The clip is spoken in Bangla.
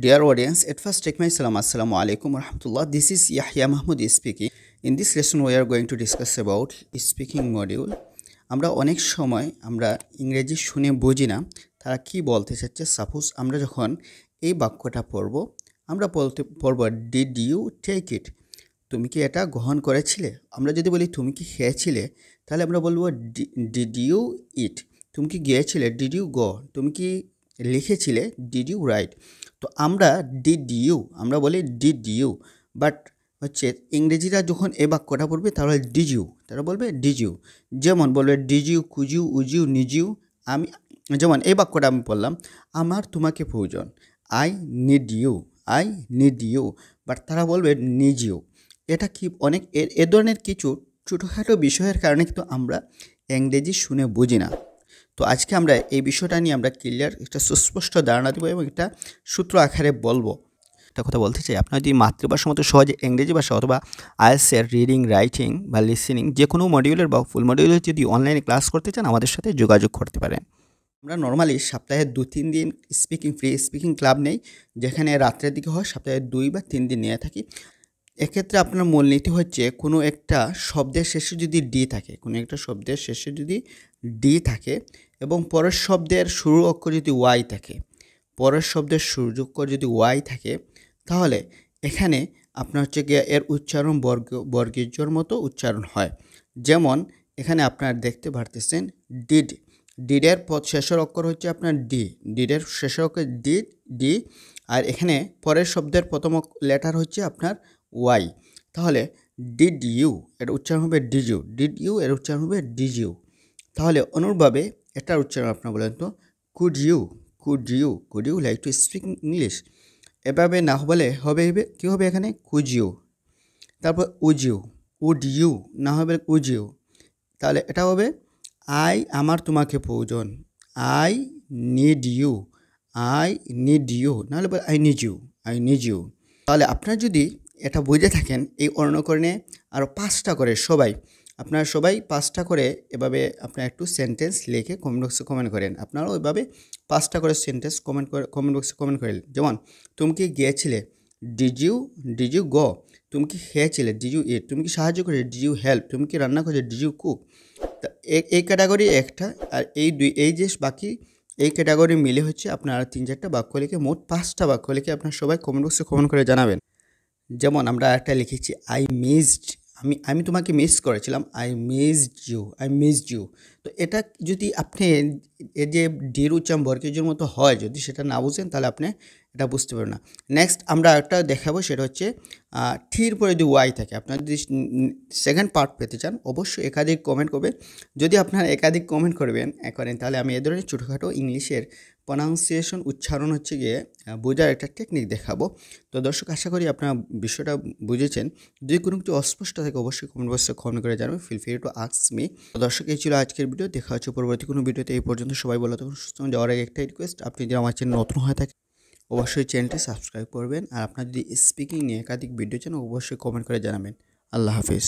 Dear audience, at first take my salam. Assalamu Alaikum Rahmatullah. This is Yahya Mahmoud speaking. In this lesson we are going to discuss about speaking module. আমরা অনেক সময় আমরা ইংরেজি শুনে বুঝি না তারা কি বলতে চাচ্ছে। সাপোজ আমরা যখন এই বাক্যটা পড়ব, আমরা পড়ব ডিড ইউ টেক ইট, তুমি কি এটা গ্রহণ করেছিলে। আমরা যদি বলি তুমি কি খেয়েছিলে, তাহলে আমরা বলবো ডিড ইউ ইট। তুমি কি গিয়েছিলে, ডিড ইউ গো। তুমি কি লিখেছিলে, ডিড ইউ রাইট। তো আমরা ডিড ইউ, আমরা বলি ডিড ইউ, বাট হচ্ছে ইংরেজিরা যখন এই বাক্যটা পড়বে তাহলে ডিড ইউ, তারা বলবে ডিড ইউ। যেমন বলবে did you, could you, would you, need you. আমি যেমন এই বাক্যটা আমি বললাম, আমার তোমাকে প্রয়োজন, I need you, I need you, but তারা বলবে নিড ইউ। এটা কি অনেক এ ধরনের কিছু ছোটোখাটো বিষয়ের কারণে কিন্তু আমরা ইংরেজি শুনে বুঝি না। তো আজকে আমরা এই বিষয়টা নিয়ে আমরা ক্লিয়ার একটা সুস্পষ্ট ধারণা দেবো এবং একটা সূত্র আকারে বলবো। একটা কথা বলতে চাই, আপনার যদি মাতৃভাষার মতো সহজে ইংরেজি ভাষা অথবা আইএলটিএস রিডিং, রাইটিং বা লিসেনিং যে কোনো মডিউলের বা ফুল মডিউলের যদি অনলাইনে ক্লাস করতে চান আমাদের সাথে যোগাযোগ করতে পারেন। আমরা নর্মালি সপ্তাহে 2-3 দিন স্পিকিং ক্লাব নেই, যেখানে রাত্রের দিকে হয়, সপ্তাহে 2 বা 3 দিন নিয়ে থাকি। এক্ষেত্রে আপনার মূলনীতি হচ্ছে কোনো একটা শব্দের শেষে যদি ডি থাকে, কোনো একটা শব্দের শেষে যদি ডি থাকে এবং পরের শব্দের শুরু অক্ষর যদি ওয়াই থাকে, পরের শব্দের শুরু অক্ষর যদি ওয়াই থাকে, তাহলে এখানে আপনার হচ্ছে গিয়ে এর উচ্চারণ বর্গীয়র মতো উচ্চারণ হয়। যেমন এখানে আপনার দেখতে পারতেছেন ডিড, ডিডের শেষের অক্ষর হচ্ছে আপনার ডি, ডিডের শেষের অক্ষর ডি, আর এখানে পরের শব্দের প্রথম লেটার হচ্ছে আপনার ওয়াই। তাহলে ডিড ইউ এর উচ্চারণ হবে ডিড ইউ, ডিড ইউ এর উচ্চারণ হবে ডিড ইউ। তাহলে অনুরূপভাবে এটার উচ্চারণ আপনার বলেন তো could you, could you, could you like to speak English. এভাবে না বলে হবে কী হবে এখানে কুড ইউ। তারপর উড ইউ, উড ইউ না হবে উড ইউ, তাহলে এটা হবে আই আমার তোমাকে প্রয়োজন, I need you, I need you, নাহলে বলে I need you, I need you. তাহলে আপনার যদি এটা বুঝে থাকেন, এই অনুকরণে আরও 5টা করে আপনারা সবাই 5টা করে এভাবে আপনার একটু সেন্টেন্স লিখে কমেন্ট বক্সে কমেন্ট করেন। আপনারাও এভাবে 5টা করে সেন্টেন্স কমেন্ট বক্সে কমেন্ট করেন। যেমন তুমি কি গিয়েছিলে, ডিড ইউ গো। তুমি কি খেয়েছিলে, ডিড ইউ ইট। তুমি কি সাহায্য করে, ডিড ইউ হেল্প। তুমি কি রান্না করেছিলে, ডিড ইউ কুক। এই ক্যাটাগরি একটা, আর এই যে বাকি এই ক্যাটাগরি মিলে হচ্ছে আপনারা 3-4টা বাক্য লিখে, মোট 5টা বাক্য লিখে আপনার সবাই কমেন্ট বক্সে কমেন্ট করে জানাবেন। যেমন আমরা একটা লিখেছি আই মিসড, আমি তোমাকে মিস করেছিলাম, আই মিসড ইউ। তো এটা যদি আপনি এই যে ডির উচ্চারণ বর্গীয়র মতো হয়, যদি সেটা না বুঝেন তাহলে আপনি এটা বুঝতে পারবেন না। নেক্সট আমরা একটা দেখাবো, সেটা হচ্ছে ঠির পরে যদি ওয়াই থাকে। আপনার যদি সেকেন্ড পার্ট পেতে চান অবশ্যই একাধিক কমেন্ট করবেন। যদি আপনারা একাধিক কমেন্ট করেন তাহলে আমি এ ধরনের ছোটোখাটো ইংলিশের প্রনাউন্সিয়েশন উচ্চারণ হচ্ছে গিয়ে বোঝার একটা টেকনিক দেখাবো। তো দর্শক, আশা করি আপনারা বিষয়টা বুঝেছেন। যদি কোনো কিছু অস্পষ্ট থাকে অবশ্যই কমেন্ট বক্সে কমেন্ট করে জানাবেন, feel free to ask me. তো দর্শক, এই ছিল আজকের ভিডিও। দেখা হচ্ছে পরবর্তী কোনো ভিডিওতে। এই পর্যন্ত সবাই ভালো থাকুন, সুস্থ থাকুন। যাওয়ার আগে একটা রিকোয়েস্ট, আপনি যদি আমার চ্যানেল নতুন হয়ে থাকে অবশ্যই চ্যানেলটি সাবস্ক্রাইব করবেন, আর আপনার যদি স্পিকিং নিয়ে একাধিক ভিডিও চান অবশ্যই কমেন্ট করে জানাবেন। আল্লাহ হাফিজ।